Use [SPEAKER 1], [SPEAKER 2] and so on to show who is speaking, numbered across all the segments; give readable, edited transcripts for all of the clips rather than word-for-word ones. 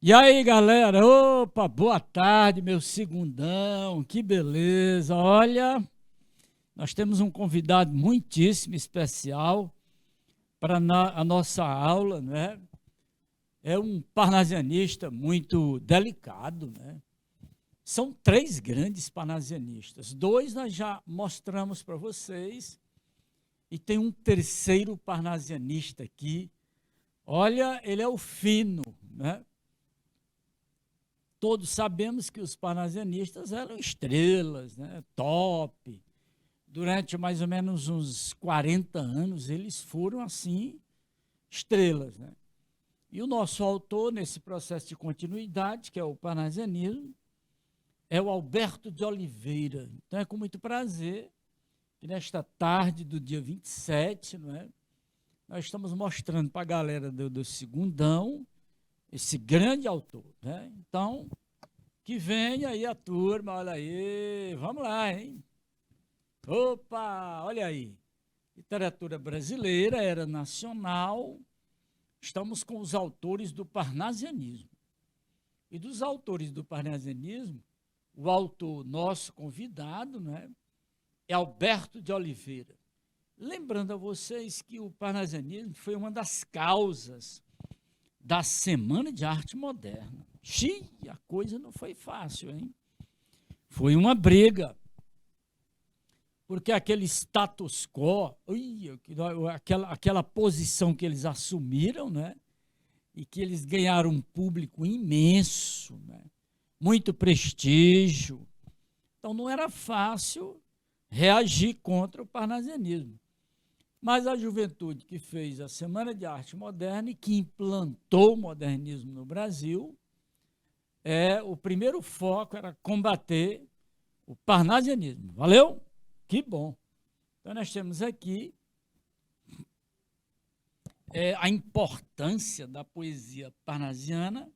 [SPEAKER 1] E aí, galera? Opa, boa tarde, meu segundão. Que beleza. Olha, nós temos um convidado muitíssimo especial para a nossa aula, né? É um parnasianista muito delicado, né? São três grandes parnasianistas. Dois nós já mostramos para vocês e tem um terceiro parnasianista aqui. Olha, ele é o fino, né? Todos sabemos que os parnasianistas eram estrelas, né? Top. Durante mais ou menos uns 40 anos, eles foram, assim, estrelas, né? E o nosso autor, nesse processo de continuidade, que é o parnasianismo, é o Alberto de Oliveira. Então, é com muito prazer que nesta tarde do dia 27, não é? Nós estamos mostrando para a galera do segundão esse grande autor, né? Então, que venha aí a turma, olha aí, vamos lá, hein? Opa, olha aí. Literatura brasileira, era nacional, estamos com os autores do parnasianismo. E dos autores do parnasianismo, o autor nosso convidado, né, é Alberto de Oliveira. Lembrando a vocês que o parnasianismo foi uma das causas da Semana de Arte Moderna. Xiii, a coisa não foi fácil, hein? Foi uma briga, porque aquele status quo, aquela posição que eles assumiram, né? E que eles ganharam um público imenso, né? Muito prestígio. Então não era fácil reagir contra o parnasianismo. Mas a juventude que fez a Semana de Arte Moderna e que implantou o modernismo no Brasil, o primeiro foco era combater o parnasianismo. Valeu? Que bom. Então nós temos aqui a importância da poesia parnasiana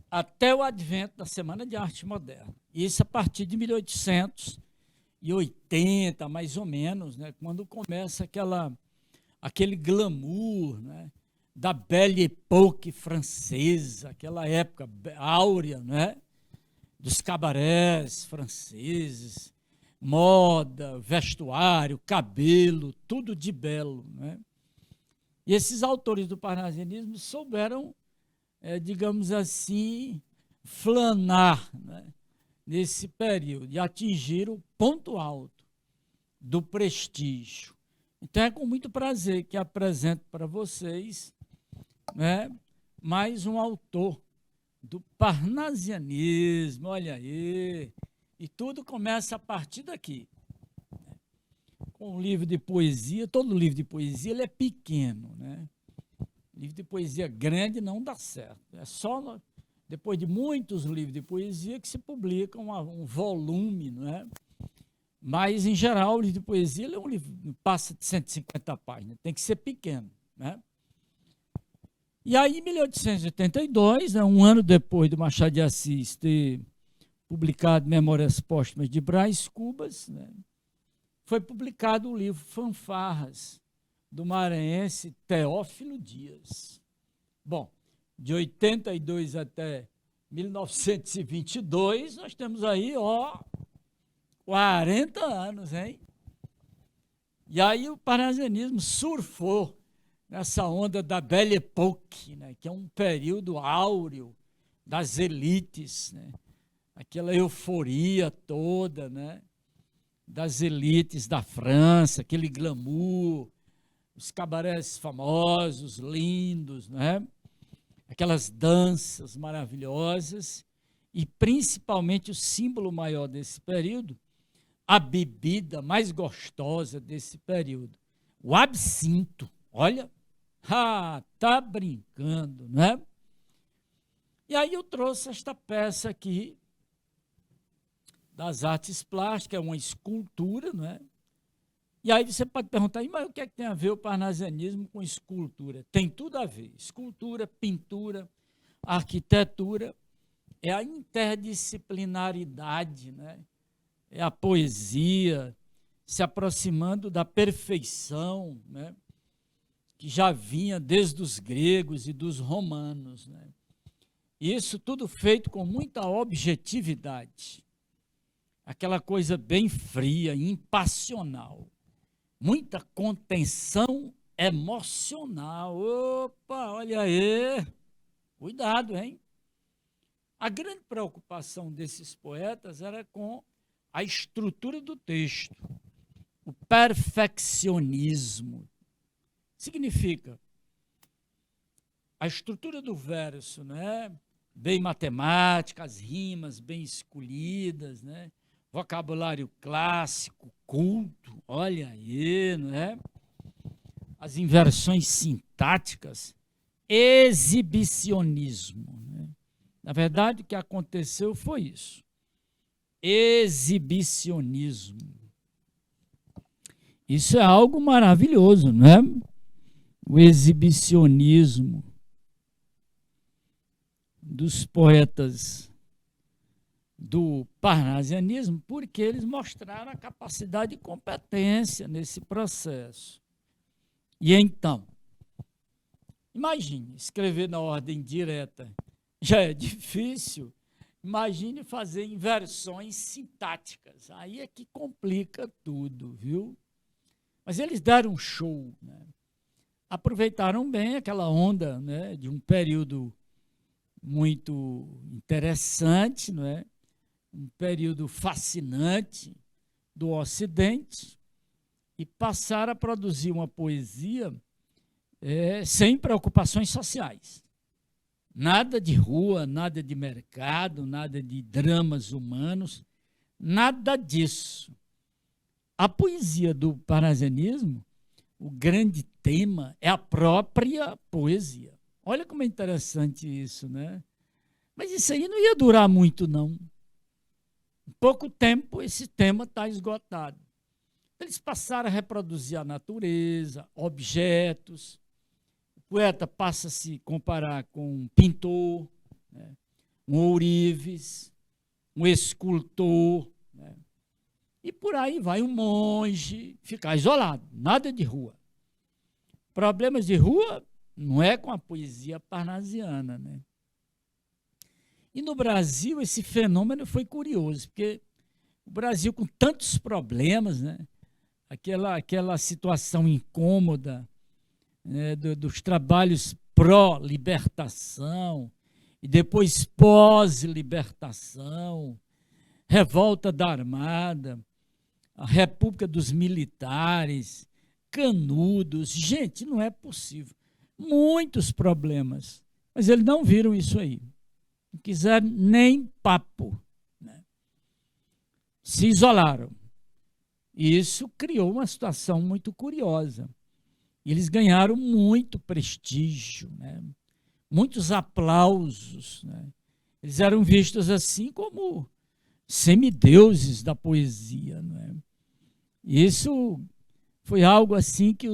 [SPEAKER 1] até o advento da Semana de Arte Moderna. Isso a partir de 1880, mais ou menos, né, quando começa aquele glamour, né, da Belle Époque francesa, aquela época áurea, né, dos cabarés franceses, moda, vestuário, cabelo, tudo de belo, né? E esses autores do parnasianismo souberam, digamos assim, flanar, né, nesse período e atingir o ponto alto do prestígio. Então é com muito prazer que apresento para vocês, né, mais um autor do parnasianismo, olha aí, e tudo começa a partir daqui, com um livro de poesia. Todo livro de poesia ele é pequeno, né? Livro de poesia grande não dá certo, é só depois de muitos livros de poesia que se publica um volume, não é? Mas, em geral, o livro de poesia ele é um livro que passa de 150 páginas, tem que ser pequeno, né? E aí, em 1882, né, um ano depois do Machado de Assis ter publicado Memórias Póstumas de Brás Cubas, né, foi publicado o livro Fanfarras, do maranhense Teófilo Dias. Bom, de 82 até 1922, nós temos aí, 40 anos, hein? E aí o parnasianismo surfou nessa onda da Belle Époque, né, que é um período áureo das elites, né, aquela euforia toda, né, das elites da França, aquele glamour, os cabarés famosos, lindos, né, aquelas danças maravilhosas e, principalmente, o símbolo maior desse período, a bebida mais gostosa desse período, o absinto. Olha, tá brincando, né? E aí eu trouxe esta peça aqui das artes plásticas, é uma escultura, né? E aí você pode perguntar, mas o que é que tem a ver o parnasianismo com escultura? Tem tudo a ver. Escultura, pintura, arquitetura, é a interdisciplinaridade, né? É a poesia se aproximando da perfeição, né, que já vinha desde os gregos e dos romanos, né? Isso tudo feito com muita objetividade. Aquela coisa bem fria, impassional. Muita contenção emocional. Opa, olha aí. Cuidado, hein? A grande preocupação desses poetas era com a estrutura do texto. O perfeccionismo. Significa a estrutura do verso, né? Bem matemática, as rimas bem escolhidas, né? Vocabulário clássico, culto, olha aí, né? As inversões sintáticas, exibicionismo. Né? Na verdade, o que aconteceu foi isso. Exibicionismo. Isso é algo maravilhoso, né? O exibicionismo dos poetas do parnasianismo, porque eles mostraram a capacidade e competência nesse processo. E então, imagine, escrever na ordem direta já é difícil, imagine fazer inversões sintáticas, aí é que complica tudo, viu? Mas eles deram um show, né? Aproveitaram bem aquela onda, né, de um período muito interessante, não é? Um período fascinante do Ocidente, e passaram a produzir uma poesia sem preocupações sociais. Nada de rua, nada de mercado, nada de dramas humanos, nada disso. A poesia do parnasianismo, o grande tema é a própria poesia. Olha como é interessante isso, né? Mas isso aí não ia durar muito, não. Em pouco tempo, esse tema está esgotado. Eles passaram a reproduzir a natureza, objetos. O poeta passa a se comparar com um pintor, né? Um ourives, um escultor, né? E por aí vai um monge, ficar isolado, nada de rua. Problemas de rua não é com a poesia parnasiana, né? E no Brasil esse fenômeno foi curioso, porque o Brasil com tantos problemas, né? Aquela situação incômoda, né? Dos trabalhos pró-libertação e depois pós-libertação, revolta da Armada, a República dos Militares, Canudos. Gente, não é possível. Muitos problemas. Mas eles não viram isso aí. Não quiseram nem papo. Né? Se isolaram. E isso criou uma situação muito curiosa. Eles ganharam muito prestígio, né? Muitos aplausos. Né? Eles eram vistos assim como semideuses da poesia. Né? Isso foi algo assim que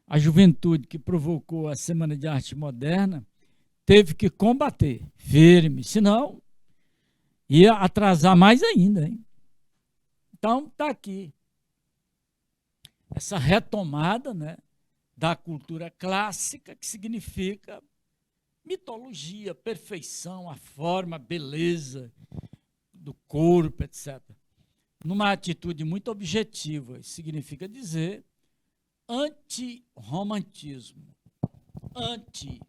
[SPEAKER 1] a juventude que provocou a Semana de Arte Moderna teve que combater firme, senão ia atrasar mais ainda. Hein? Então, está aqui essa retomada, né, da cultura clássica, que significa mitologia, perfeição, a forma, a beleza do corpo, etc. Numa atitude muito objetiva, isso significa dizer anti-romantismo. Anti,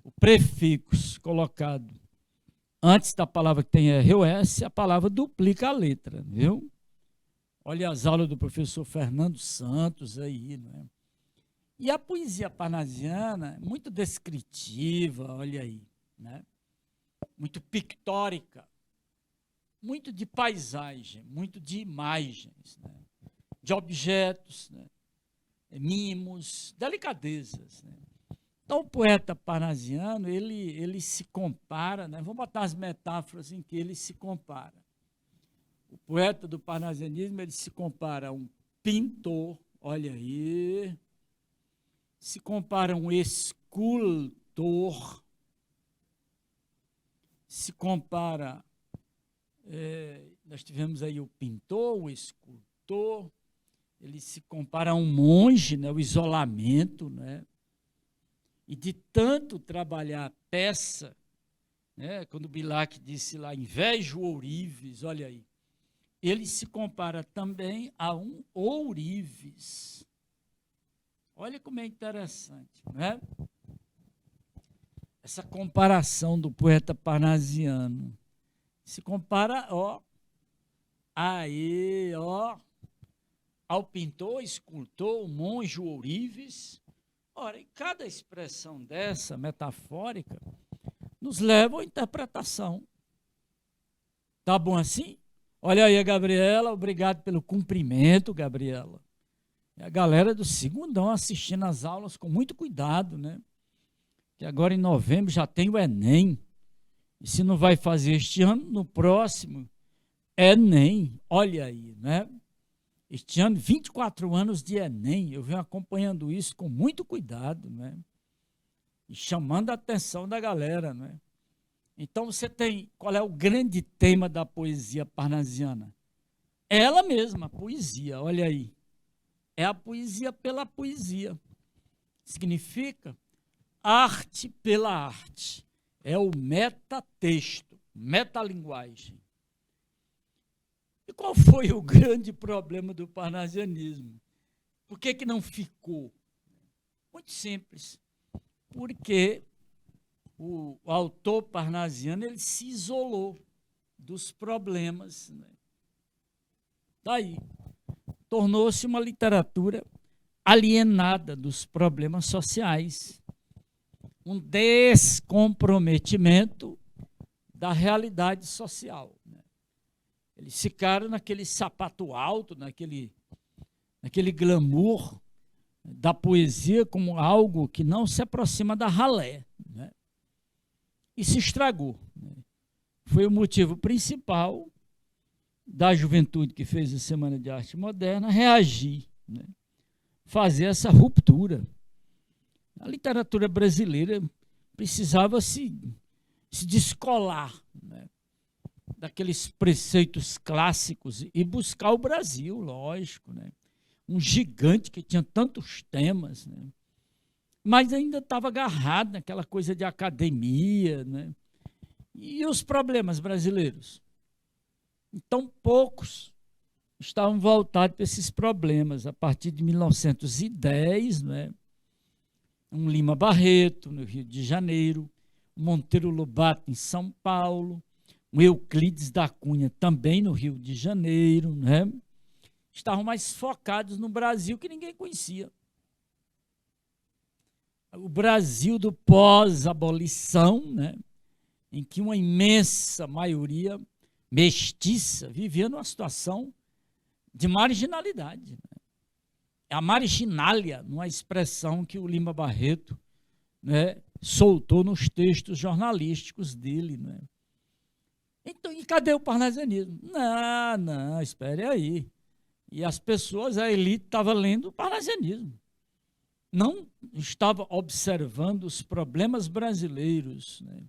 [SPEAKER 1] o prefixo colocado antes da palavra que tem ROS, a palavra duplica a letra, viu? Olha as aulas do professor Fernando Santos aí, não é? E a poesia parnasiana é muito descritiva, olha aí, né? Muito pictórica, muito de paisagem, muito de imagens, né? De objetos, né? Mimos, delicadezas. Né? Então, o poeta parnasiano, ele se compara, né? Vamos botar as metáforas em que ele se compara. O poeta do parnasianismo, ele se compara a um pintor, olha aí, se compara a um escultor, se compara, nós tivemos aí o pintor, o escultor, ele se compara a um monge, né, o isolamento, né, e de tanto trabalhar a peça, né? Quando Bilac disse lá, invejo ourives, olha aí, ele se compara também a um ourives. Olha como é interessante, né? Essa comparação do poeta parnasiano. Se compara, ó, aí, ó, ao pintor, escultor, monge, ourives. Ora, e cada expressão dessa, metafórica, nos leva à interpretação. Tá bom assim? Olha aí a Gabriela, obrigado pelo cumprimento, Gabriela. E a galera do segundão assistindo as aulas com muito cuidado, né? Que agora em novembro já tem o Enem. E se não vai fazer este ano, no próximo, Enem. Olha aí, né? Este ano, 24 anos de Enem. Eu venho acompanhando isso com muito cuidado, né? E chamando a atenção da galera, né? Então você tem, qual é o grande tema da poesia parnasiana? Ela mesma, a poesia, olha aí. É a poesia pela poesia. Significa arte pela arte. É o metatexto, metalinguagem. E qual foi o grande problema do parnasianismo? Por que não ficou? Muito simples. Porque o autor parnasiano ele se isolou dos problemas. Né? Daí, tornou-se uma literatura alienada dos problemas sociais. Um descomprometimento da realidade social. Né? Eles ficaram naquele sapato alto, naquele glamour da poesia como algo que não se aproxima da ralé. Né? E se estragou. Né? Foi o motivo principal da juventude que fez a Semana de Arte Moderna reagir, né? Fazer essa ruptura. A literatura brasileira precisava se descolar, né? Daqueles preceitos clássicos e buscar o Brasil, lógico, né? Um gigante que tinha tantos temas, né? Mas ainda estava agarrado naquela coisa de academia, né? E os problemas brasileiros? Então, poucos estavam voltados para esses problemas. A partir de 1910, né? Um Lima Barreto, no Rio de Janeiro, um Monteiro Lobato, em São Paulo, um Euclides da Cunha, também no Rio de Janeiro, né? Estavam mais focados no Brasil que ninguém conhecia. O Brasil do pós-abolição, né? Em que uma imensa maioria mestiça vivia numa situação de marginalidade. Né? A marginália, numa expressão que o Lima Barreto, né, soltou nos textos jornalísticos dele. Né? Então, e cadê o parnasianismo? Não, espere aí. E as pessoas, a elite estava lendo o parnasianismo. Não estava observando os problemas brasileiros. Né?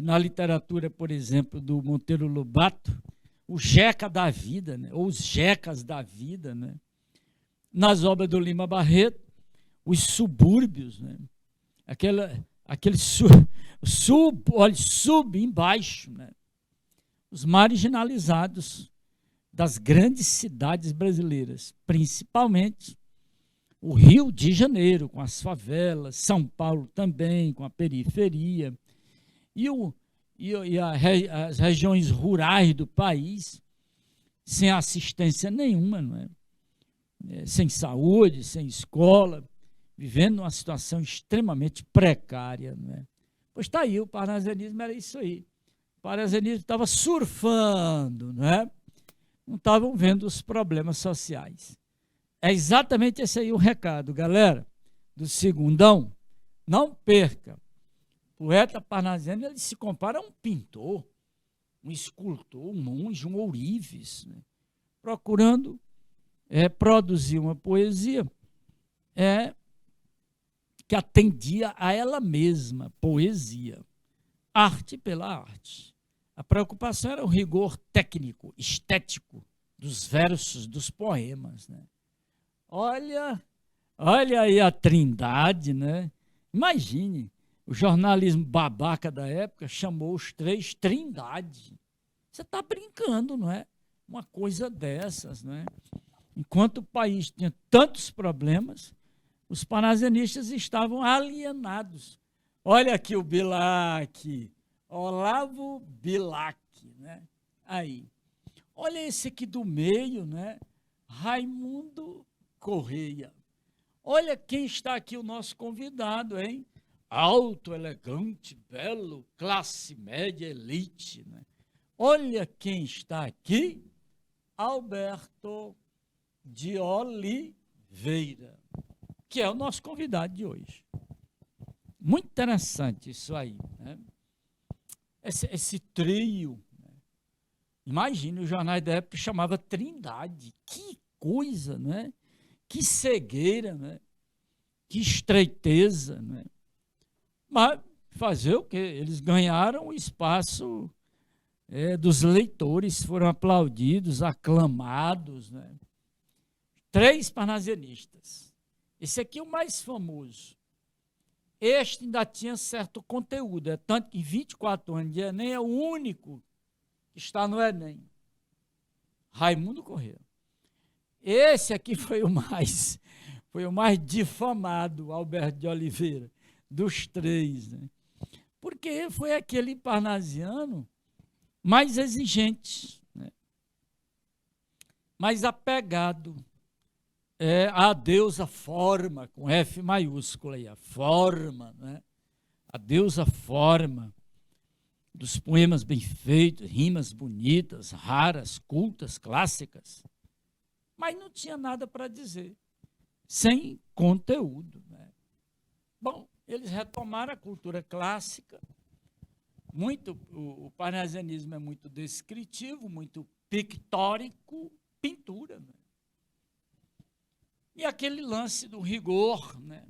[SPEAKER 1] Na literatura, por exemplo, do Monteiro Lobato, o Jeca da vida, né? Ou os Jecas da vida. Né? Nas obras do Lima Barreto, os subúrbios, né? aquele sub embaixo, né? Os marginalizados das grandes cidades brasileiras, principalmente o Rio de Janeiro, com as favelas, São Paulo também, com a periferia, as regiões rurais do país, sem assistência nenhuma, não é? Sem saúde, sem escola, vivendo uma situação extremamente precária. Não é? Pois está aí, o parnasianismo era isso aí. O parnasianismo estava surfando, não é? Não estavam vendo os problemas sociais. É exatamente esse aí o recado, galera, do segundão. Não perca. O poeta parnasiano ele se compara a um pintor, um escultor, um monge, um ourives, né? Procurando produzir uma poesia que atendia a ela mesma, poesia, arte pela arte. A preocupação era o rigor técnico, estético dos versos, dos poemas. Né? Olha aí a trindade, né? Imagine, O jornalismo babaca da época chamou os três Trindade. Você está brincando, não é? Uma coisa dessas, não é? Enquanto o país tinha tantos problemas, os parnasianistas estavam alienados. Olha aqui o Bilac, Olavo Bilac, né? Aí. Olha esse aqui do meio, né? Raimundo Correia. Olha quem está aqui, o nosso convidado, hein? Alto, elegante, belo, classe média, elite, né? Olha quem está aqui, Alberto de Oliveira, que é o nosso convidado de hoje. Muito interessante isso aí, né? Esse trio, né? Imagine, os jornais da época chamava Trindade. Que coisa, né? Que cegueira, né? Que estreiteza, né? Mas fazer o quê? Eles ganharam o espaço dos leitores, foram aplaudidos, aclamados, né? Três parnasianistas. Esse aqui é o mais famoso. Este ainda tinha certo conteúdo, é tanto que em 24 anos de Enem é o único que está no Enem. Raimundo Correia. Esse aqui foi o mais difamado, Alberto de Oliveira, dos três, né? Porque foi aquele parnasiano mais exigente, né? Mais apegado à deusa forma, com F maiúscula aí, a forma, né? A deusa forma dos poemas bem feitos, rimas bonitas, raras, cultas, clássicas, mas não tinha nada para dizer, sem conteúdo, né? Bom, eles retomaram a cultura clássica, o parnasianismo é muito descritivo, muito pictórico, pintura, né? E aquele lance do rigor, né?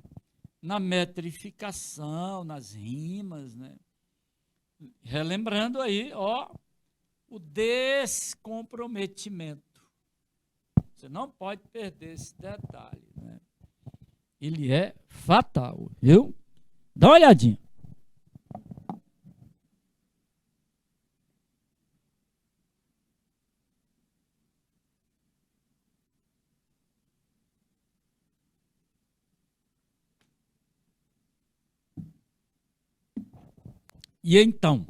[SPEAKER 1] Na metrificação, nas rimas, né? Relembrando aí, ó, o descomprometimento. Você não pode perder esse detalhe, né? Ele é fatal, viu? Dá uma olhadinha. E então,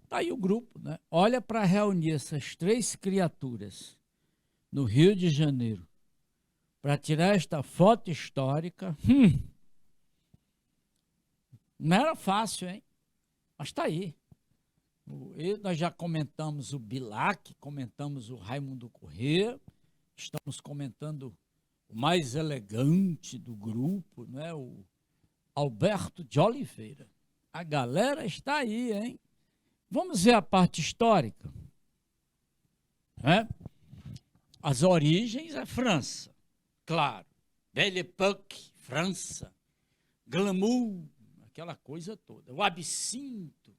[SPEAKER 1] tá aí o grupo, né? Olha para reunir essas três criaturas no Rio de Janeiro para tirar esta foto histórica. Não era fácil, hein? Mas está aí. Nós já comentamos o Bilac, comentamos o Raimundo Correia, estamos comentando o mais elegante do grupo, né? O Alberto de Oliveira. A galera está aí, hein? Vamos ver a parte histórica, né? As origens é França, claro. Belle Époque, França. Glamour, aquela coisa toda. O absinto,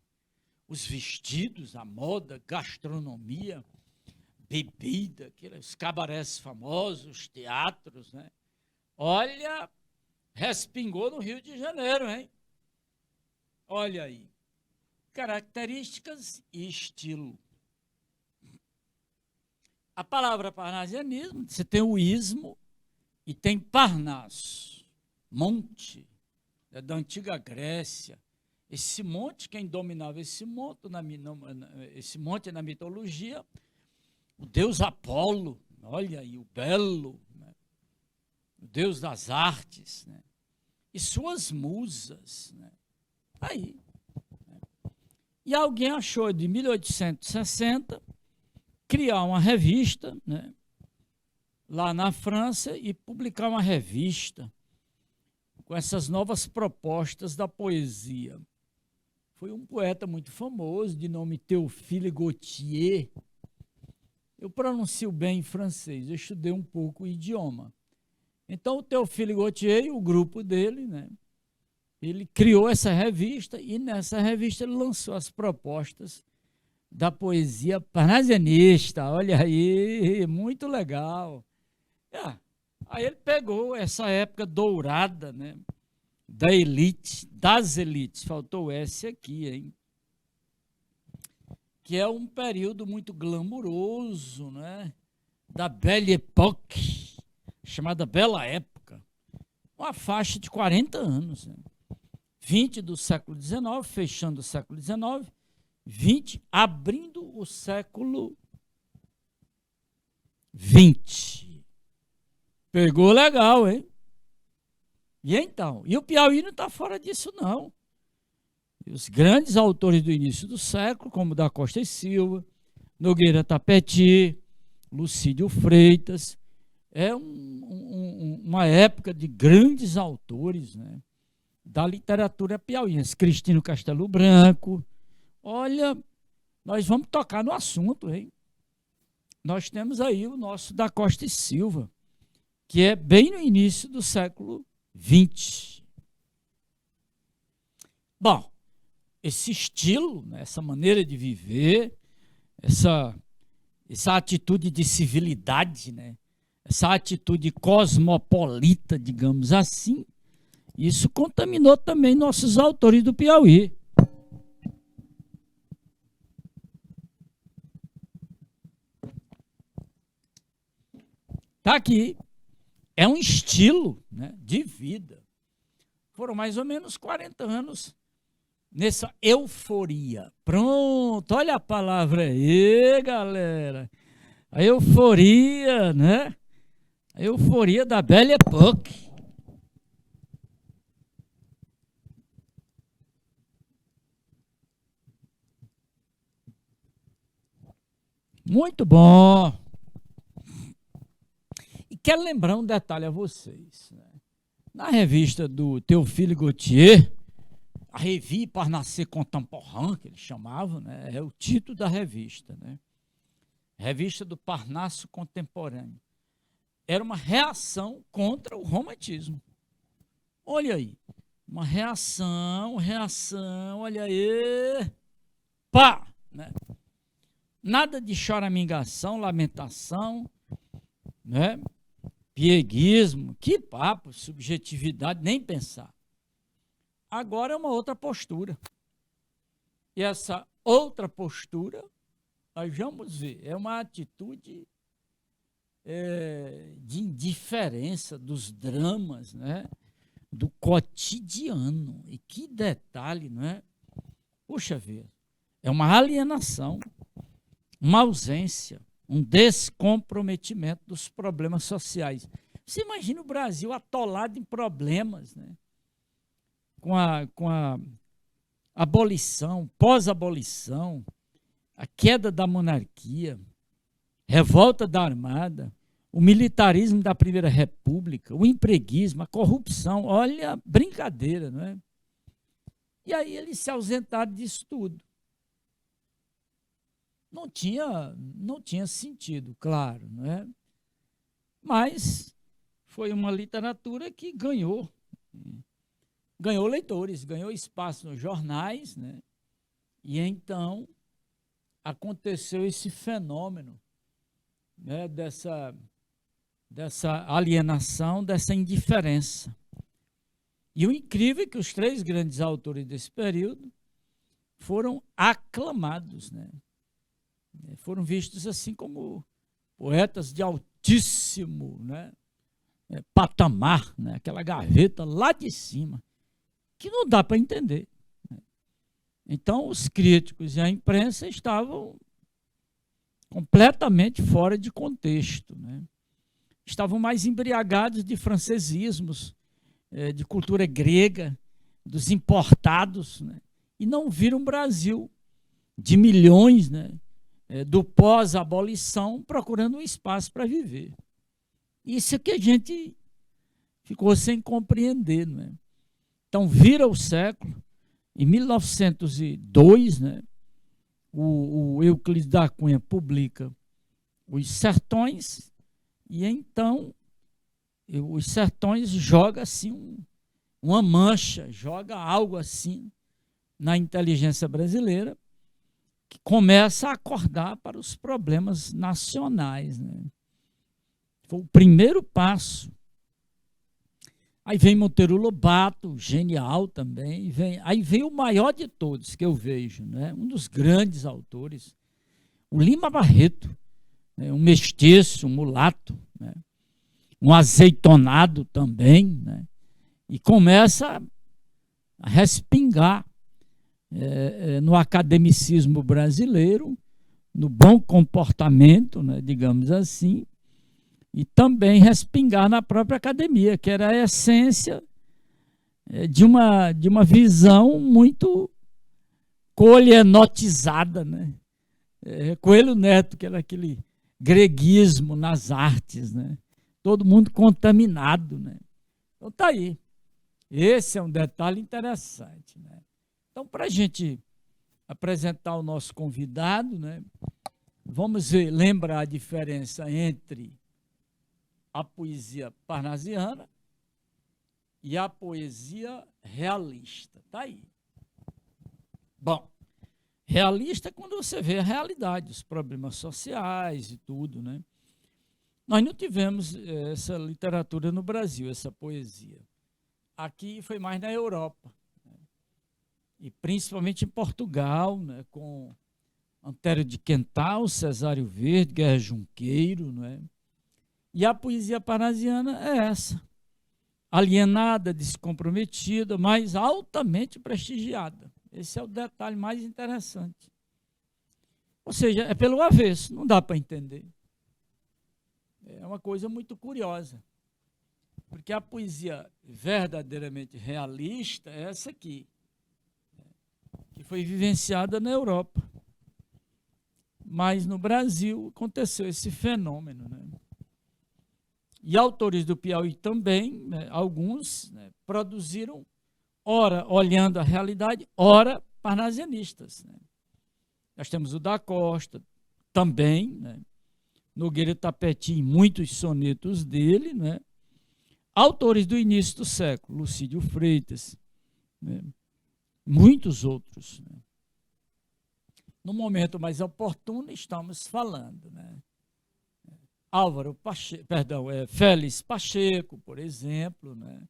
[SPEAKER 1] os vestidos, a moda, gastronomia, bebida, aqueles cabarés famosos, os teatros, né? Olha, respingou no Rio de Janeiro, hein? Olha aí. Características e estilo. A palavra parnasianismo, você tem o ismo e tem Parnaso, monte, da antiga Grécia. Esse monte, quem dominava esse monte na mitologia, o deus Apolo, olha aí, o belo, né? O deus das artes, né? E suas musas, né? Aí. Né? E alguém achou, de 1860, criar uma revista, né? Lá na França, e publicar uma revista com essas novas propostas da poesia. Foi um poeta muito famoso, de nome Théophile Gautier. Eu pronuncio bem em francês, eu estudei um pouco o idioma. Então, o Théophile Gautier e o grupo dele, né, ele criou essa revista, e nessa revista ele lançou as propostas da poesia parnasianista. Olha aí, muito legal. Aí ele pegou essa época dourada, né, da elite, das elites, faltou S aqui, hein? Que é um período muito glamuroso, né? Da Belle Époque, chamada Bela Época, uma faixa de 40 anos, né? 20 do século XIX, fechando o século XIX, 20, abrindo o século XX. Pegou legal, hein? E então? E o Piauí não está fora disso, não. E os grandes autores do início do século, como da Costa e Silva, Nogueira Tapeti, Lucídio Freitas, é uma época de grandes autores, né, da literatura piauiense. Cristino Castelo Branco. Olha, nós vamos tocar no assunto, hein? Nós temos aí o nosso da Costa e Silva, que é bem no início do século XX. Bom, esse estilo, né, essa maneira de viver, essa atitude de civilidade, né, essa atitude cosmopolita, digamos assim, isso contaminou também nossos autores do Piauí. Está aqui. É um estilo, né, de vida. Foram mais ou menos 40 anos nessa euforia. Pronto, olha a palavra aí, galera. A euforia, né? A euforia da Belle Époque. Muito bom. E quero lembrar um detalhe a vocês, né? Na revista do Théophile Gautier, a Revue Parnasse Contemporain, que eles chamavam, né? É o título da revista, né? Revista do Parnasse Contemporâneo. Era uma reação contra o romantismo. Olha aí, uma reação, olha aí, pá, né? Nada de choramingação, lamentação, né? Pieguismo, que papo, subjetividade, nem pensar. Agora é uma outra postura. E essa outra postura, nós vamos ver, é uma atitude de indiferença dos dramas, né? Do cotidiano. E que detalhe, não é? Puxa vida, é uma alienação, uma ausência, um descomprometimento dos problemas sociais. Você imagina o Brasil atolado em problemas, né? Com a abolição, pós-abolição, a queda da monarquia, revolta da Armada, o militarismo da Primeira República, o empreguismo, a corrupção. Olha, brincadeira, não é? E aí eles se ausentaram disso tudo. Não tinha sentido, claro, não é? Mas foi uma literatura que ganhou leitores, ganhou espaço nos jornais, né? E então aconteceu esse fenômeno, né, dessa alienação, dessa indiferença. E o incrível é que os três grandes autores desse período foram aclamados, né? Foram vistos assim como poetas de altíssimo, né, patamar, né, aquela gaveta lá de cima, que não dá para entender. Então, os críticos e a imprensa estavam completamente fora de contexto, né? Estavam mais embriagados de francesismos, de cultura grega, dos importados, né? E não viram o Brasil de milhões, né, do pós-abolição, procurando um espaço para viver. Isso é que a gente ficou sem compreender, não é? Então, vira o século, em 1902, né, o Euclides da Cunha publica Os Sertões, e então Os Sertões joga assim uma mancha, joga algo assim na inteligência brasileira, que começa a acordar para os problemas nacionais, né? Foi o primeiro passo Aí vem Monteiro Lobato, genial também. Aí vem o maior de todos que eu vejo, né? Um dos grandes autores, o Lima Barreto, né? Um mestiço, um mulato, né? Um azeitonado também, né? E começa a respingar no academicismo brasileiro, no bom comportamento, né? Digamos assim, e também respingar na própria academia, que era a essência de uma visão muito coelianotizada, né? Coelho Neto, que era aquele greguismo nas artes, né? Todo mundo contaminado, né? Então tá aí. Esse é um detalhe interessante, né? Então, para a gente apresentar o nosso convidado, né? Vamos lembrar a diferença entre a poesia parnasiana e a poesia realista. Está aí. Bom, realista é quando você vê a realidade, os problemas sociais e tudo, né? Nós não tivemos essa literatura no Brasil, essa poesia. Aqui foi mais na Europa, né? E principalmente em Portugal, né? Com Antério de Quental, Cesário Verde, Guerra Junqueiro, né? E a poesia parnasiana é essa, alienada, descomprometida, mas altamente prestigiada. Esse é o detalhe mais interessante. Ou seja, é pelo avesso, não dá para entender. É uma coisa muito curiosa, porque a poesia verdadeiramente realista é essa aqui, que foi vivenciada na Europa. Mas no Brasil aconteceu esse fenômeno, né? E autores do Piauí também, né, alguns, né, produziram, ora olhando a realidade, ora parnasianistas, né? Nós temos o da Costa também, né? Nogueira Tapetim, muitos sonetos dele, né? Autores do início do século, Lucídio Freitas, né? Muitos outros, né? No momento mais oportuno estamos falando, né? Álvaro Pacheco, perdão, Félix Pacheco, por exemplo, né?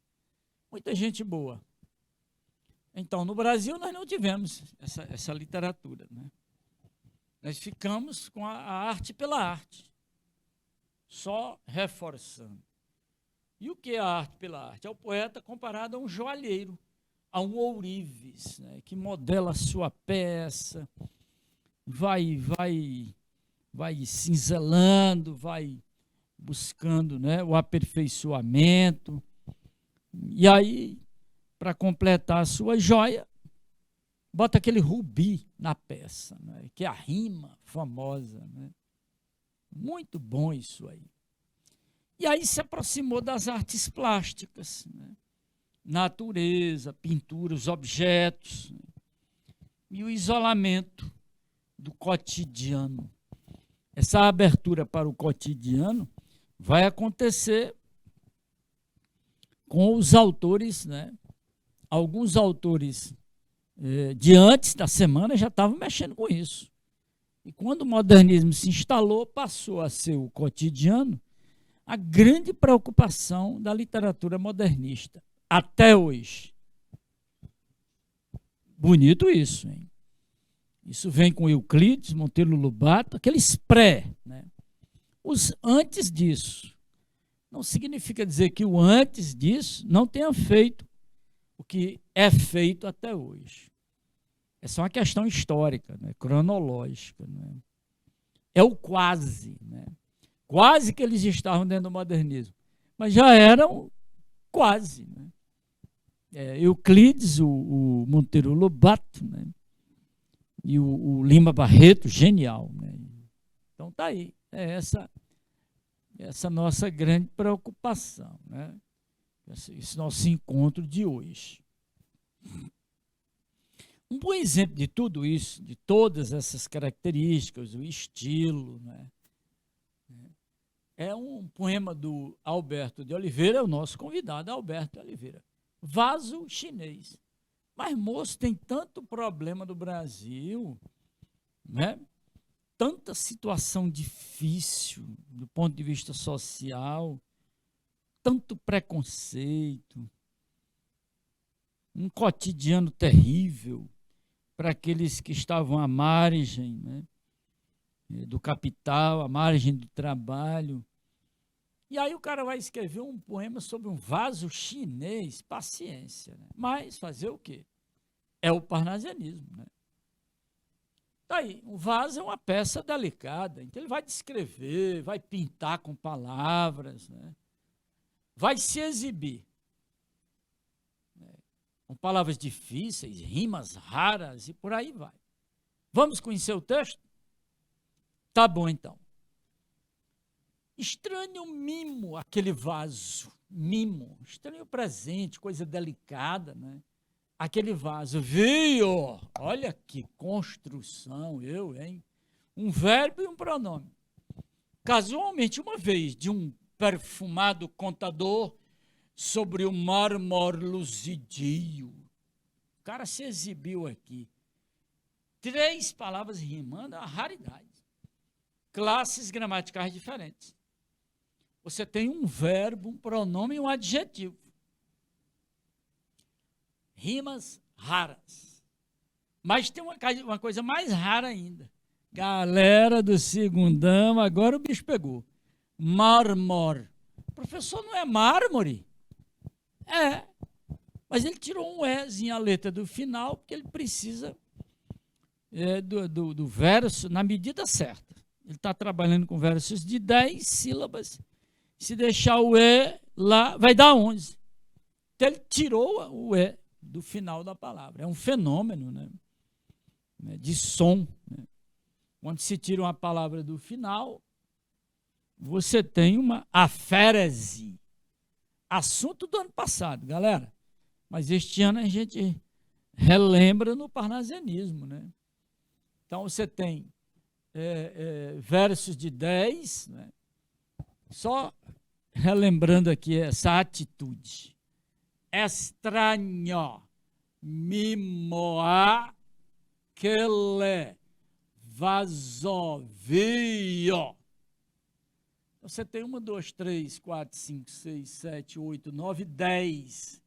[SPEAKER 1] Muita gente boa. Então, no Brasil, nós não tivemos essa literatura, né? Nós ficamos com a arte pela arte, só reforçando. E o que é a arte pela arte? É o poeta comparado a um joalheiro, a um ourives, né? Que modela a sua peça, vai cinzelando, vai buscando, né, o aperfeiçoamento. E aí, para completar a sua joia, bota aquele rubi na peça, né, que é a rima famosa, né? Muito bom isso aí. E aí se aproximou das artes plásticas, né? Natureza, pintura, os objetos, né? E o isolamento do cotidiano. Essa abertura para o cotidiano vai acontecer com os autores, né? Alguns autores de antes da semana já estavam mexendo com isso. E quando o modernismo se instalou, passou a ser o cotidiano a grande preocupação da literatura modernista, até hoje. Bonito isso, hein? Isso vem com Euclides, Monteiro Lobato, aqueles pré, né? Os antes disso. Não significa dizer que o antes disso não tenha feito o que é feito até hoje. É só uma questão histórica, né? Cronológica, né? É o quase, né? Quase que eles estavam dentro do modernismo, mas já eram quase, né? Euclides, o Monteiro Lobato, né? E o Lima Barreto, genial, né? Então tá aí, essa nossa grande preocupação, né? Esse nosso encontro de hoje. Um bom exemplo de tudo isso, de todas essas características, o estilo, né? É um poema do Alberto de Oliveira, o nosso convidado, Alberto de Oliveira. Vaso chinês. Mas, moço, tem tanto problema no Brasil, né? Tanta situação difícil do ponto de vista social, tanto preconceito, um cotidiano terrível para aqueles que estavam à margem, né, do capital, à margem do trabalho. E aí o cara vai escrever um poema sobre um vaso chinês, paciência, né? Mas fazer o quê? É o parnasianismo, né? Daí, um vaso é uma peça delicada, então ele vai descrever, vai pintar com palavras, né? Vai se exibir, né? Com palavras difíceis, rimas raras e por aí vai. Vamos conhecer o texto? Tá bom, então. Estranho mimo aquele vaso, mimo, estranho presente, coisa delicada, né? Aquele vaso, viu? Olha que construção, hein? Um verbo e um pronome. Casualmente, uma vez, de um perfumado contador sobre o mármore luzidio. O cara se exibiu aqui. 3 palavras rimando é uma raridade. Classes gramaticais diferentes. Você tem um verbo, um pronome e um adjetivo. Rimas raras. Mas tem uma coisa mais rara ainda. Galera do segundão, agora o bicho pegou. Mármore. Professor, não é mármore? É. Mas ele tirou um Ezinho a letra do final, porque ele precisa do verso na medida certa. Ele está trabalhando com versos de 10 sílabas. Se deixar o E lá, vai dar 11. Então ele tirou o E do final da palavra. É um fenômeno, né, de som. Né? Quando se tira uma palavra do final, você tem uma aférese. Assunto do ano passado, galera. Mas este ano a gente relembra no parnasianismo, né? Então você tem versos de 10, né? Só relembrando aqui essa atitude. Estranho, mimoa, quele, vazovio. Você tem 1, 2, 3, 4, 5, 6, 7, 8, 9, 10.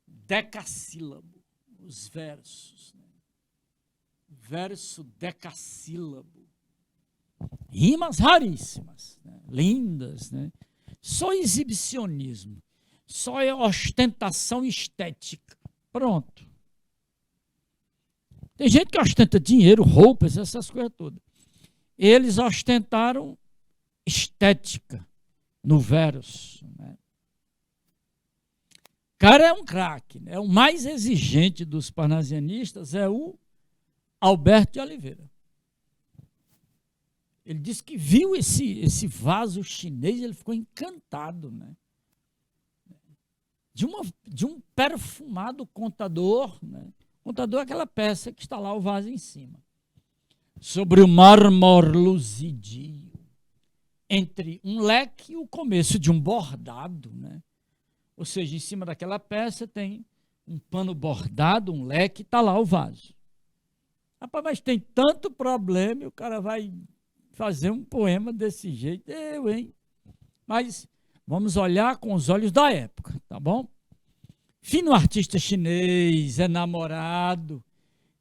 [SPEAKER 1] Decassílabo, os versos. Né? Verso decassílabo. Rimas raríssimas, né? Lindas, né? Só exibicionismo, só ostentação estética. Pronto. Tem gente que ostenta dinheiro, roupas, essas coisas todas. Eles ostentaram estética no verso. Né? O cara é um craque, né? O mais exigente dos parnasianistas é o Alberto de Oliveira. Ele disse que viu esse vaso chinês, ele ficou encantado, né? De um perfumado contador, né? Contador é aquela peça que está lá o vaso em cima. Sobre o mármore luzidio. Entre um leque e o começo de um bordado, né? Ou seja, em cima daquela peça tem um pano bordado, um leque, está lá o vaso. Rapaz, mas tem tanto problema e o cara vai fazer um poema desse jeito, hein? Mas vamos olhar com os olhos da época, tá bom? Fino artista chinês, enamorado,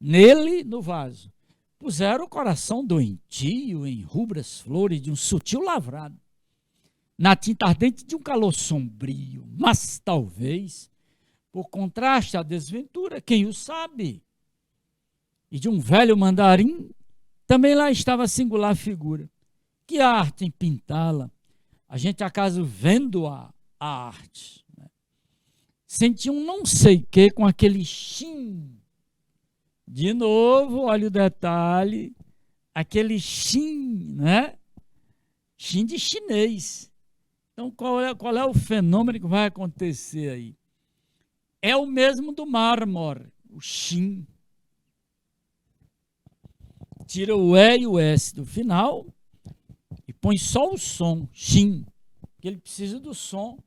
[SPEAKER 1] nele, no vaso, puseram o coração doentio em rubras flores de um sutil lavrado, na tinta ardente de um calor sombrio, mas talvez, por contraste à desventura, quem o sabe, e de um velho mandarim, também lá estava a singular figura. Que arte em pintá-la? A gente acaso vendo a arte. Né? Sentia um não sei que com aquele chin. De novo, olha o detalhe, aquele chin, né? Chin de chinês. Então, qual é o fenômeno que vai acontecer aí? É o mesmo do mármore, o chin. Tira o E e o S do final e põe só o som, shin, que ele precisa do som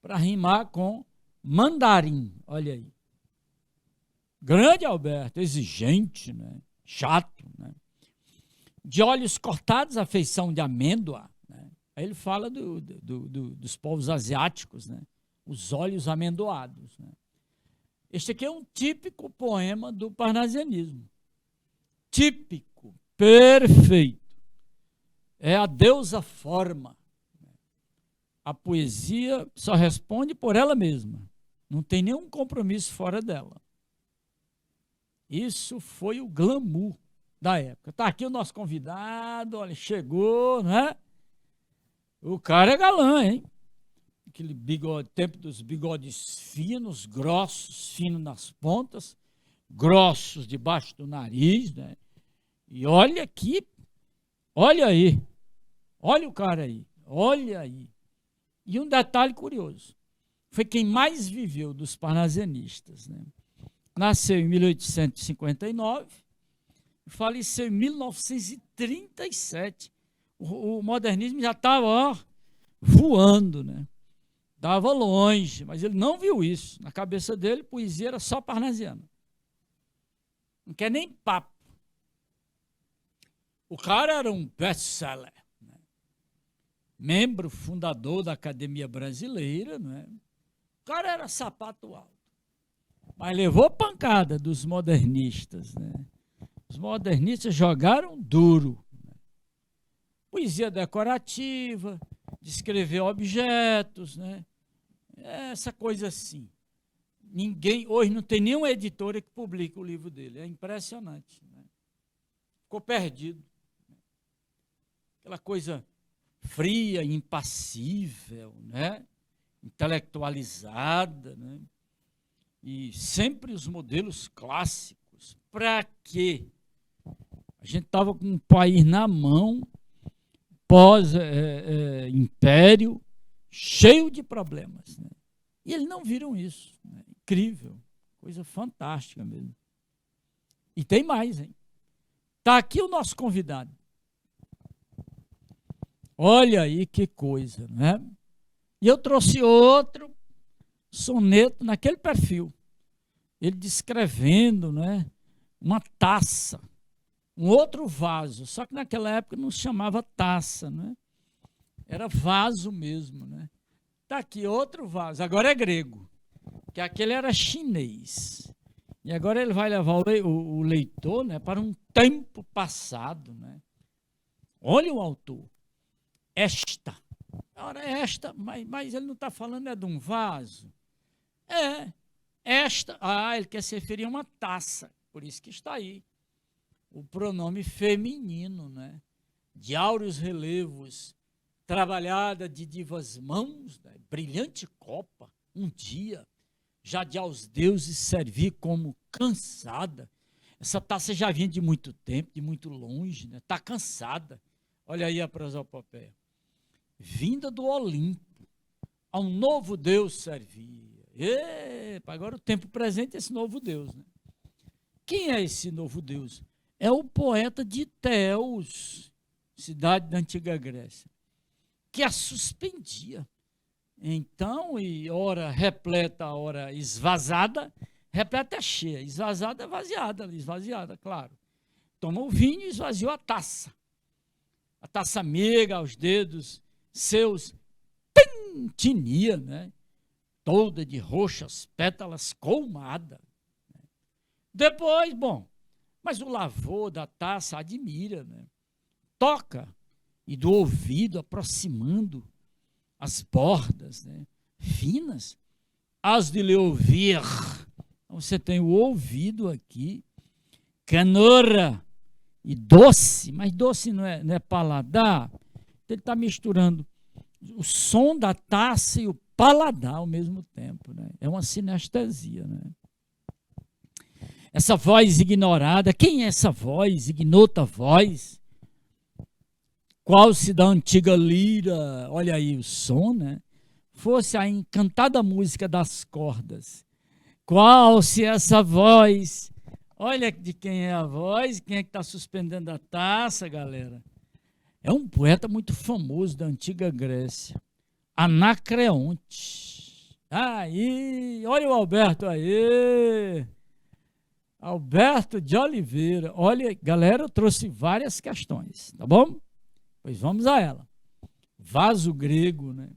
[SPEAKER 1] para rimar com mandarim. Olha aí. Grande Alberto, exigente, né? Chato. Né? De olhos cortados, a feição de amêndoa. Né? Aí ele fala dos povos asiáticos, né? Os olhos amendoados, né? Este aqui é um típico poema do parnasianismo. Típico, perfeito. É a deusa forma. A poesia só responde por ela mesma. Não tem nenhum compromisso fora dela. Isso foi o glamour da época. Está aqui o nosso convidado, olha, chegou, né? O cara é galã, hein? Aquele bigode, tempo dos bigodes finos, grossos, finos nas pontas, grossos debaixo do nariz, né? E olha aqui, olha aí, olha o cara aí, olha aí. E um detalhe curioso, foi quem mais viveu dos parnasianistas, né? Nasceu em 1859 e faleceu em 1937. O modernismo já estava voando, né? Estava longe, mas ele não viu isso. Na cabeça dele, poesia era só parnasiana. Não quer nem papo. O cara era um best-seller, né? Membro fundador da Academia Brasileira, né? O cara era sapato alto. Mas levou pancada dos modernistas, né? Os modernistas jogaram duro. Né? Poesia decorativa, descrever objetos, né? Essa coisa assim. Ninguém, hoje não tem nenhuma editora que publique o livro dele. É impressionante. Né? Ficou perdido. Aquela coisa fria, impassível, né? Intelectualizada, né? E sempre os modelos clássicos. Para quê? A gente estava com um país na mão, pós-império, cheio de problemas. Né? E eles não viram isso. Né? Incrível, coisa fantástica mesmo. E tem mais, hein? Está aqui o nosso convidado. Olha aí que coisa, né? E eu trouxe outro soneto naquele perfil. Ele descrevendo, né, uma taça, um outro vaso, só que naquela época não se chamava taça, né? Era vaso mesmo, né? Tá aqui outro vaso, agora é grego, que aquele era chinês. E agora ele vai levar o leitor, né, para um tempo passado, né? Olha o autor. Ora, mas ele não está falando de um vaso. Ele quer se referir a uma taça, por isso que está aí. O pronome feminino, né? De áureos relevos, trabalhada de divas mãos, né? Brilhante copa, um dia, já de aos deuses servir como cansada. Essa taça já vinha de muito tempo, de muito longe, né? Está cansada. Olha aí a prosopopeia. Vinda do Olimpo, a um novo Deus servia. Epa, agora o tempo presente é esse novo Deus. Né? Quem é esse novo Deus? É o poeta de Teos, cidade da antiga Grécia, que a suspendia. Então, e ora repleta, ora esvazada, repleta é cheia, esvazada é vaziada, esvaziada, claro. Tomou o vinho e esvaziou a taça meiga aos dedos seus, tinia, né? Toda de roxas pétalas colmada. Depois, mas o lavor da taça admira, né? Toca, e do ouvido aproximando as bordas, né? Finas, as de lhe ouvir. Então, você tem o ouvido aqui, canora e doce, mas doce não é paladar. Ele está misturando o som da taça e o paladar ao mesmo tempo, né? É uma sinestesia, né? Essa voz ignorada, quem é essa voz, ignota voz? Qual se da antiga lira, olha aí o som, né? Fosse a encantada música das cordas. Qual se essa voz, olha de quem é a voz, quem é que está suspendendo a taça, galera? É um poeta muito famoso da antiga Grécia, Anacreonte. Aí, olha o Alberto aí. Alberto de Oliveira. Olha, galera, eu trouxe várias questões, tá bom? Pois vamos a ela. vaso grego, né?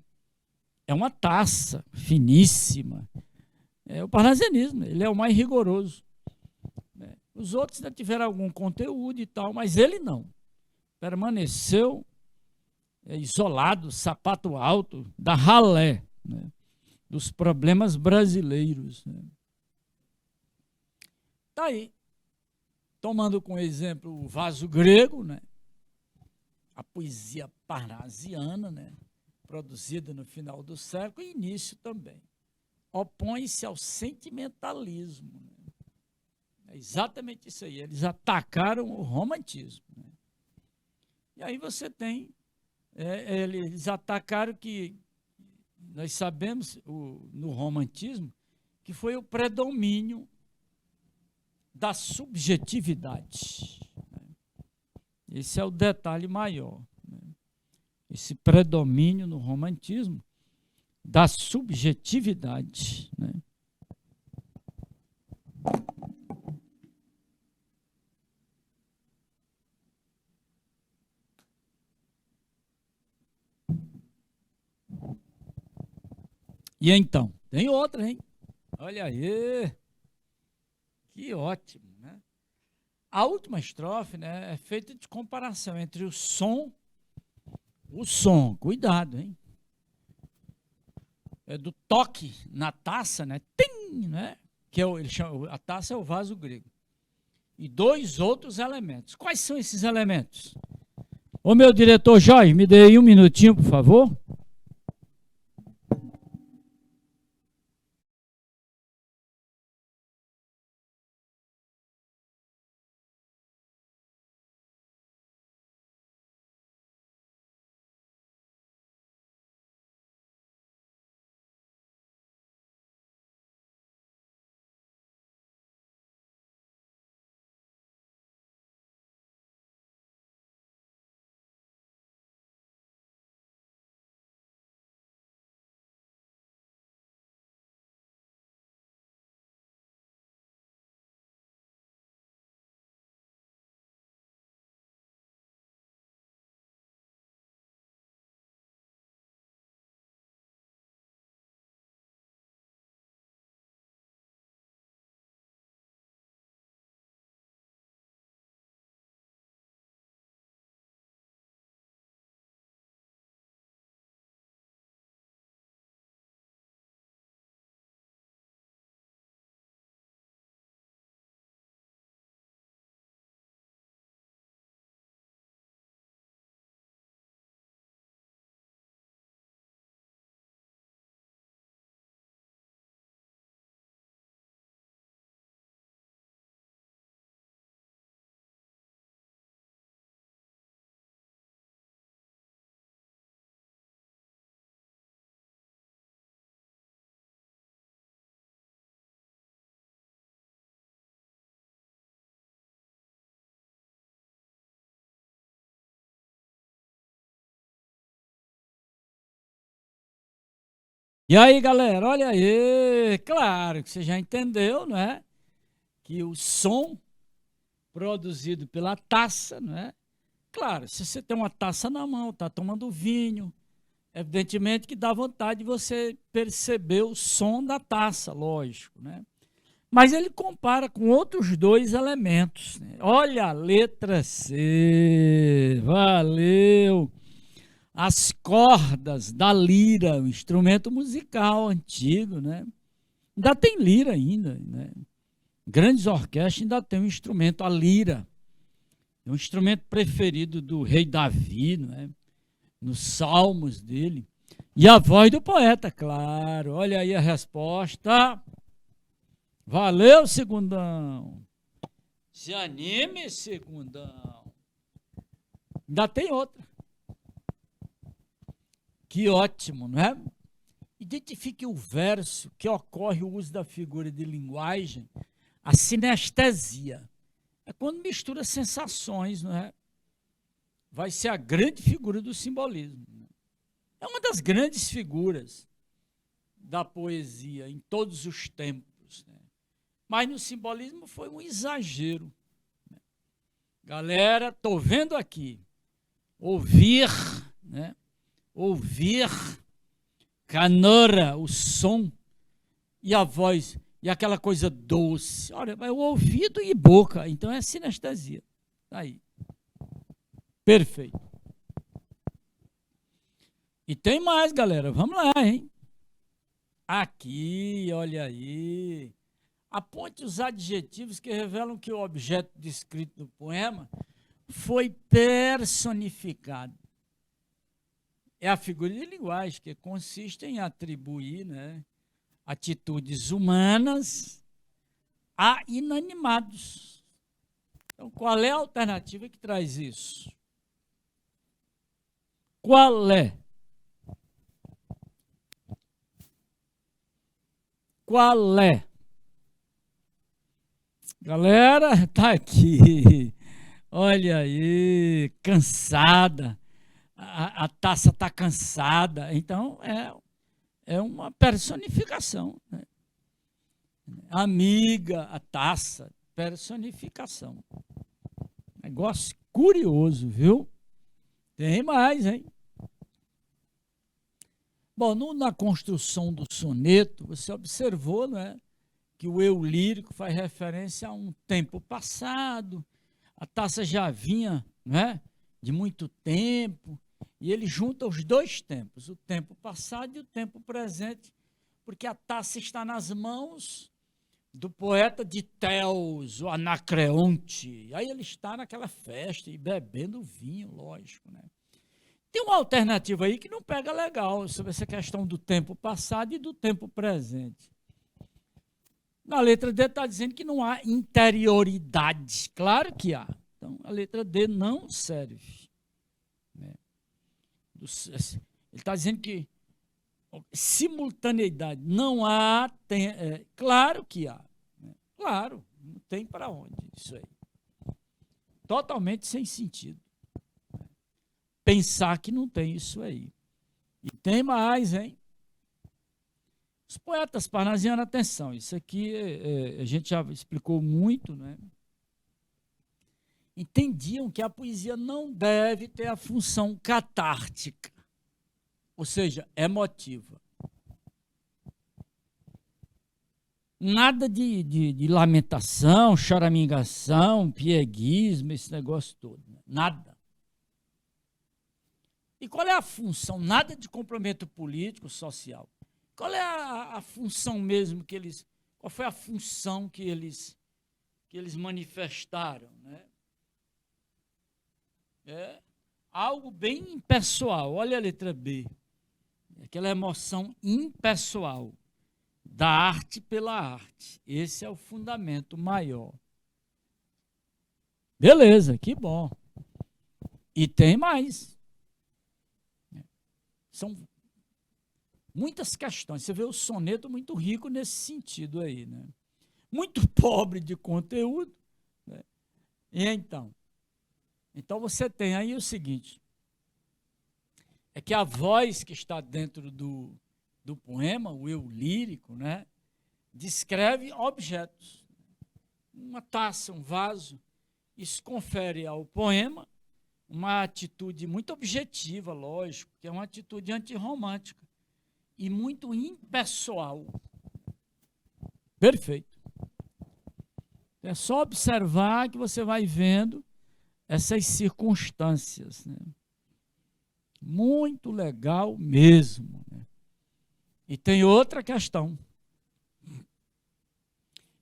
[SPEAKER 1] É uma taça finíssima. É o parnasianismo, ele é o mais rigoroso, né? Os outros ainda tiveram algum conteúdo e tal, mas ele não. Permaneceu isolado, sapato alto, da ralé, né? Dos problemas brasileiros, né? Tá aí. Tomando como exemplo o vaso grego, né? A poesia parnasiana, né? Produzida no final do século e início também. Opõe-se ao sentimentalismo, né? É exatamente isso aí. Eles atacaram o romantismo, né? E aí você tem, eles atacaram que, nós sabemos, no romantismo, que foi o predomínio da subjetividade, né? Esse é o detalhe maior, né? Esse predomínio no romantismo da subjetividade, né? E então, tem outra, hein? Olha aí, que ótimo, né? A última estrofe, né, é feita de comparação entre o som, cuidado, hein? É do toque na taça, né? Tim, né? Que ele chama, a taça é o vaso grego. E dois outros elementos. Quais são esses elementos? Ô meu diretor Jorge, me dê aí um minutinho, por favor. E aí, galera, olha aí. Claro que você já entendeu, né? Que o som produzido pela taça, né? Claro, se você tem uma taça na mão, está tomando vinho, evidentemente que dá vontade de você perceber o som da taça, lógico, né? Mas ele compara com outros dois elementos, né? Olha a letra C, valeu! As cordas da lira, um instrumento musical antigo, né? Ainda tem lira ainda, né? Grandes orquestras ainda tem um instrumento, a lira. É um instrumento preferido do rei Davi, né? Nos salmos dele. E a voz do poeta, claro. Olha aí a resposta. Valeu, segundão. Se anime, segundão. Ainda tem outra. Que ótimo, não é? Identifique o verso que ocorre o uso da figura de linguagem, a sinestesia. É quando mistura sensações, não é? Vai ser a grande figura do simbolismo. É uma das grandes figuras da poesia em todos os tempos, né? Mas no simbolismo foi um exagero, né? Galera, estou vendo aqui, ouvir, né? ouvir, canora, o som, e a voz, e aquela coisa doce. Olha, é o ouvido e boca, então é sinestesia. Aí. Perfeito. E tem mais, galera. Vamos lá, hein? Aqui, olha aí. Aponte os adjetivos que revelam que o objeto descrito no poema foi personificado. É a figura de linguagem, que consiste em atribuir, né, atitudes humanas a inanimados. Então, qual é a alternativa que traz isso? Qual é? Qual é? Galera, tá aqui. Olha aí, cansada. A taça está cansada. Então, é uma personificação. Né? Amiga, a taça, personificação. Negócio curioso, viu? Tem mais, hein? Bom, na construção do soneto, você observou, né, que o eu lírico faz referência a um tempo passado, a taça já vinha, né, de muito tempo, e ele junta os dois tempos, o tempo passado e o tempo presente, porque a taça está nas mãos do poeta de Teos, o Anacreonte. Aí ele está naquela festa e bebendo vinho, lógico, né? Tem uma alternativa aí que não pega legal sobre essa questão do tempo passado e do tempo presente. Na letra D está dizendo que não há interioridade. Claro que há. Então, a letra D não serve. Né? Ele está dizendo que simultaneidade não há. Claro que há. Né? Claro, não tem para onde isso aí. Totalmente sem sentido. Pensar que não tem isso aí. E tem mais, hein? Os poetas parnasianos, atenção, isso aqui a gente já explicou muito, né? Entendiam que a poesia não deve ter a função catártica, ou seja, emotiva. Nada de lamentação, choramingação, pieguismo, esse negócio todo. Né? Nada. E qual é a função? Nada de comprometimento político, social. Qual é a função mesmo que eles... Qual foi a função que eles manifestaram? Né? É algo bem impessoal. Olha a letra B. Aquela emoção impessoal. Da arte pela arte. Esse é o fundamento maior. Beleza, que bom. E tem mais. São muitas questões. Você vê o soneto muito rico nesse sentido aí, né? Muito pobre de conteúdo. Né? E então você tem aí o seguinte, é que a voz que está dentro do poema, o eu lírico, né, descreve objetos. Uma taça, um vaso. Isso confere ao poema uma atitude muito objetiva, lógico, que é uma atitude antirromântica e muito impessoal. Perfeito. É só observar que você vai vendo essas circunstâncias. Né? Muito legal mesmo. Né? E tem outra questão.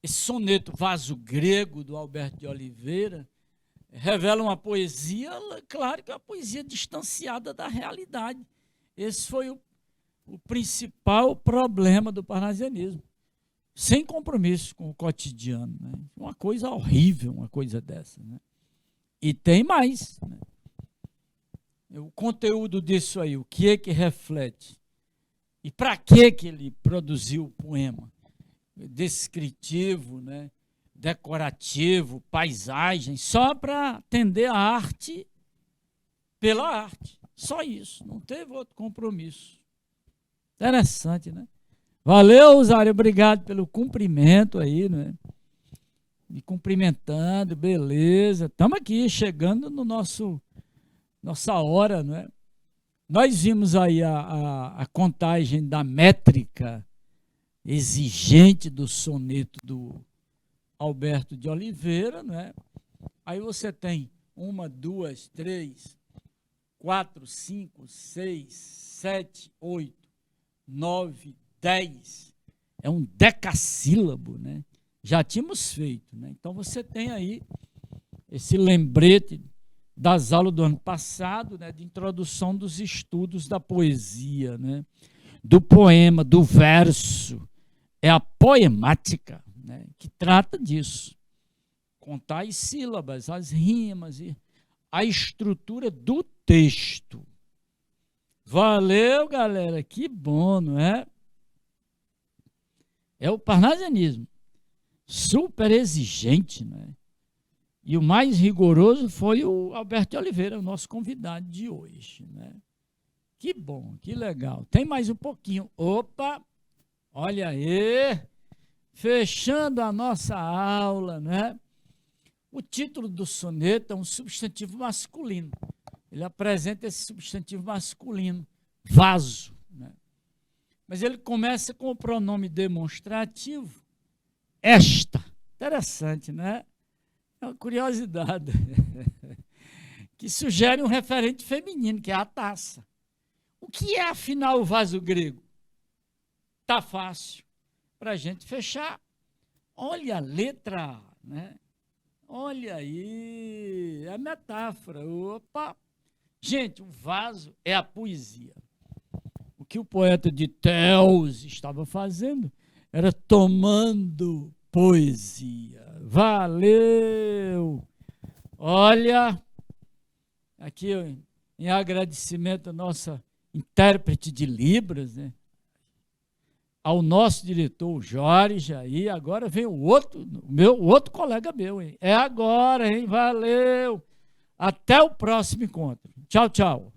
[SPEAKER 1] Esse soneto Vaso Grego, do Alberto de Oliveira, revela uma poesia, claro que é uma poesia distanciada da realidade. Esse foi o principal problema do parnasianismo. Sem compromisso com o cotidiano. Né? Uma coisa horrível, uma coisa dessa. Né? E tem mais. Né? O conteúdo disso aí, o que é que reflete? E para que ele produziu o poema? Descritivo, né? Decorativo, paisagem, só para atender a arte pela arte. Só isso, não teve outro compromisso. Interessante, né? Valeu, Usário, obrigado pelo cumprimento aí, né? Me cumprimentando, beleza. Estamos aqui, chegando no nossa hora, né? Nós vimos aí a contagem da métrica exigente do soneto do Alberto de Oliveira, né? Aí você tem 1, 2, 3, 4, 5, 6, 7, 8, 9, 10. É um decassílabo, né? Já tínhamos feito, né? Então você tem aí esse lembrete das aulas do ano passado, né, de introdução dos estudos da poesia, né, do poema, do verso. É a poemática, né, que trata disso. Contar as sílabas, as rimas, e a estrutura do texto. Valeu, galera, que bom, não é? É o parnasianismo. Super exigente, né? E o mais rigoroso foi o Alberto de Oliveira, o nosso convidado de hoje, né? Que bom, que legal. Tem mais um pouquinho. Opa, olha aí, fechando a nossa aula, né? O título do soneto é um substantivo masculino. Ele apresenta esse substantivo masculino, vaso, né? Mas ele começa com o pronome demonstrativo, esta. Interessante, né? É uma curiosidade que sugere um referente feminino, que é a taça. O que é, afinal, o vaso grego? Tá fácil para a gente fechar. Olha a letra A, né? Olha aí, é a metáfora. Opa! Gente, o vaso é a poesia. O que o poeta de Teos estava fazendo era tomando poesia. Valeu! Olha, aqui em agradecimento à nossa intérprete de Libras, né? Ao nosso diretor Jorge, aí agora vem o outro colega meu, hein? É agora, hein? Valeu! Até o próximo encontro. Tchau, tchau.